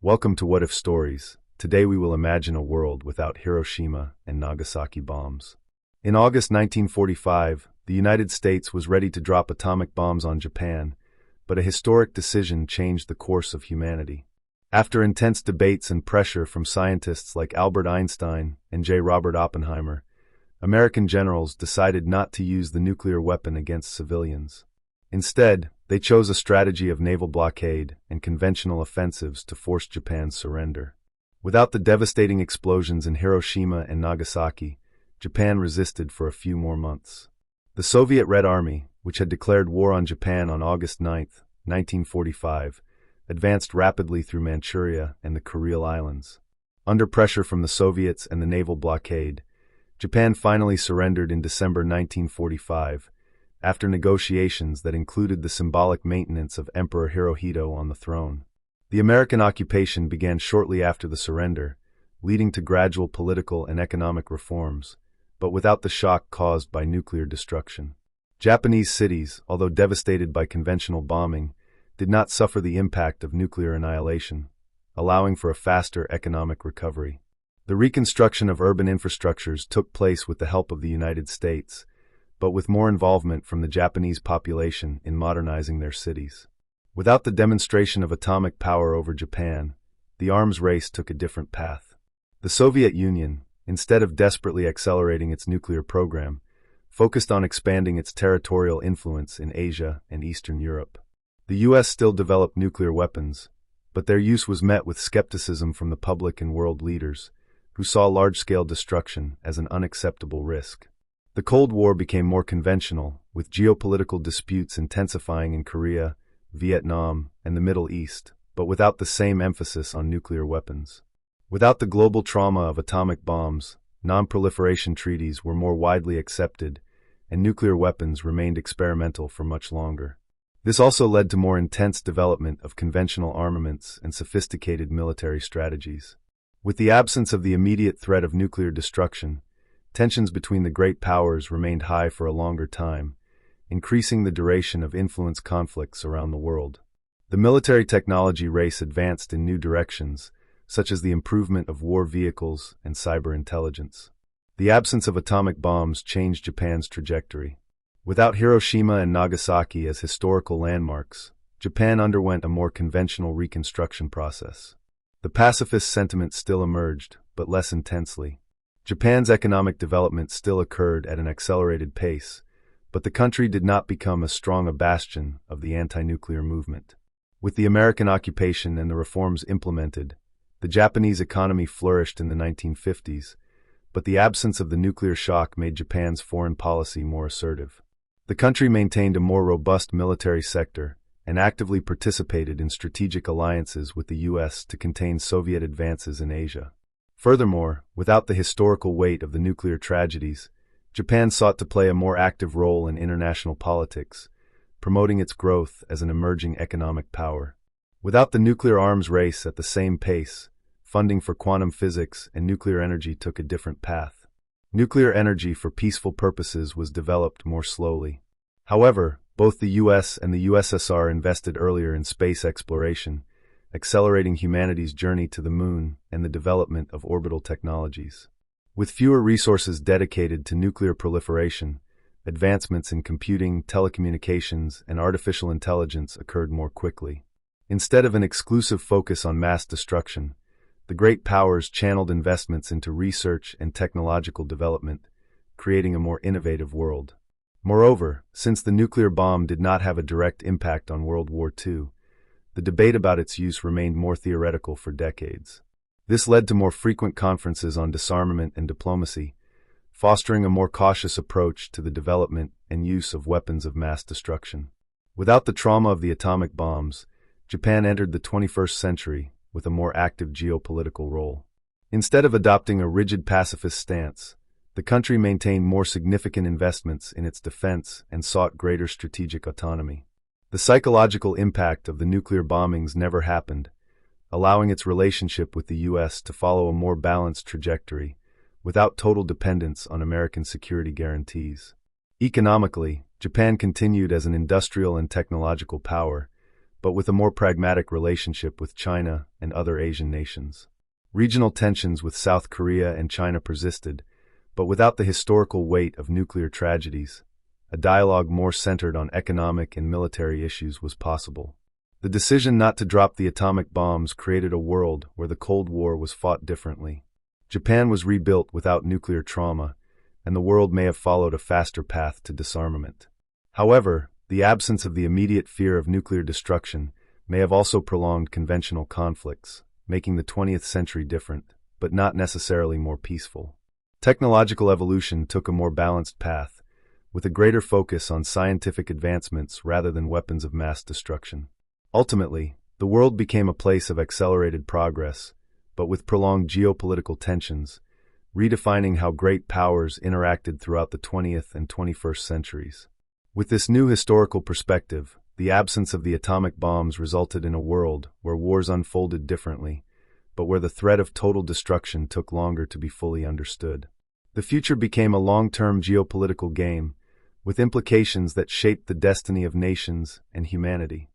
Welcome to What If Stories. Today we will imagine a world without Hiroshima and Nagasaki bombs. In August 1945, the United States was ready to drop atomic bombs on Japan, but a historic decision changed the course of humanity. After intense debates and pressure from scientists like Albert Einstein and J. Robert Oppenheimer, American generals decided not to use the nuclear weapon against civilians. Instead, they chose a strategy of naval blockade and conventional offensives to force Japan's surrender. Without the devastating explosions in Hiroshima and Nagasaki, Japan resisted for a few more months. The Soviet Red Army, which had declared war on Japan on August 9, 1945, advanced rapidly through Manchuria and the Kuril Islands. Under pressure from the Soviets and the naval blockade, Japan finally surrendered in December 1945, after negotiations that included the symbolic maintenance of Emperor Hirohito on the throne. The American occupation began shortly after the surrender, leading to gradual political and economic reforms, but without the shock caused by nuclear destruction. Japanese cities, although devastated by conventional bombing, did not suffer the impact of nuclear annihilation, allowing for a faster economic recovery. The reconstruction of urban infrastructures took place with the help of the United States, but with more involvement from the Japanese population in modernizing their cities. Without the demonstration of atomic power over Japan, the arms race took a different path. The Soviet Union, instead of desperately accelerating its nuclear program, focused on expanding its territorial influence in Asia and Eastern Europe. The U.S. still developed nuclear weapons, but their use was met with skepticism from the public and world leaders, who saw large-scale destruction as an unacceptable risk. The Cold War became more conventional, with geopolitical disputes intensifying in Korea, Vietnam, and the Middle East, but without the same emphasis on nuclear weapons. Without the global trauma of atomic bombs, non-proliferation treaties were more widely accepted, and nuclear weapons remained experimental for much longer. This also led to more intense development of conventional armaments and sophisticated military strategies. With the absence of the immediate threat of nuclear destruction, tensions between the great powers remained high for a longer time, increasing the duration of influence conflicts around the world. The military technology race advanced in new directions, such as the improvement of war vehicles and cyber intelligence. The absence of atomic bombs changed Japan's trajectory. Without Hiroshima and Nagasaki as historical landmarks, Japan underwent a more conventional reconstruction process. The pacifist sentiment still emerged, but less intensely. Japan's economic development still occurred at an accelerated pace, but the country did not become as strong a bastion of the anti-nuclear movement. With the American occupation and the reforms implemented, the Japanese economy flourished in the 1950s, but the absence of the nuclear shock made Japan's foreign policy more assertive. The country maintained a more robust military sector and actively participated in strategic alliances with the U.S. to contain Soviet advances in Asia. Furthermore, without the historical weight of the nuclear tragedies, Japan sought to play a more active role in international politics, promoting its growth as an emerging economic power. Without the nuclear arms race at the same pace, funding for quantum physics and nuclear energy took a different path. Nuclear energy for peaceful purposes was developed more slowly. However, both the U.S. and the USSR invested earlier in space exploration, accelerating humanity's journey to the moon and the development of orbital technologies. With fewer resources dedicated to nuclear proliferation, advancements in computing, telecommunications, and artificial intelligence occurred more quickly. Instead of an exclusive focus on mass destruction, the great powers channeled investments into research and technological development, creating a more innovative world. Moreover, since the nuclear bomb did not have a direct impact on World War II, the debate about its use remained more theoretical for decades. This led to more frequent conferences on disarmament and diplomacy, fostering a more cautious approach to the development and use of weapons of mass destruction. Without the trauma of the atomic bombs, Japan entered the 21st century with a more active geopolitical role. Instead of adopting a rigid pacifist stance, the country maintained more significant investments in its defense and sought greater strategic autonomy. The psychological impact of the nuclear bombings never happened, allowing its relationship with the U.S. to follow a more balanced trajectory, without total dependence on American security guarantees. Economically, Japan continued as an industrial and technological power, but with a more pragmatic relationship with China and other Asian nations. Regional tensions with South Korea and China persisted, but without the historical weight of nuclear tragedies, a dialogue more centered on economic and military issues was possible. The decision not to drop the atomic bombs created a world where the Cold War was fought differently. Japan was rebuilt without nuclear trauma, and the world may have followed a faster path to disarmament. However, the absence of the immediate fear of nuclear destruction may have also prolonged conventional conflicts, making the 20th century different, but not necessarily more peaceful. Technological evolution took a more balanced path, with a greater focus on scientific advancements rather than weapons of mass destruction. Ultimately, the world became a place of accelerated progress, but with prolonged geopolitical tensions, redefining how great powers interacted throughout the 20th and 21st centuries. With this new historical perspective, the absence of the atomic bombs resulted in a world where wars unfolded differently, but where the threat of total destruction took longer to be fully understood. The future became a long-term geopolitical game, with implications that shaped the destiny of nations and humanity.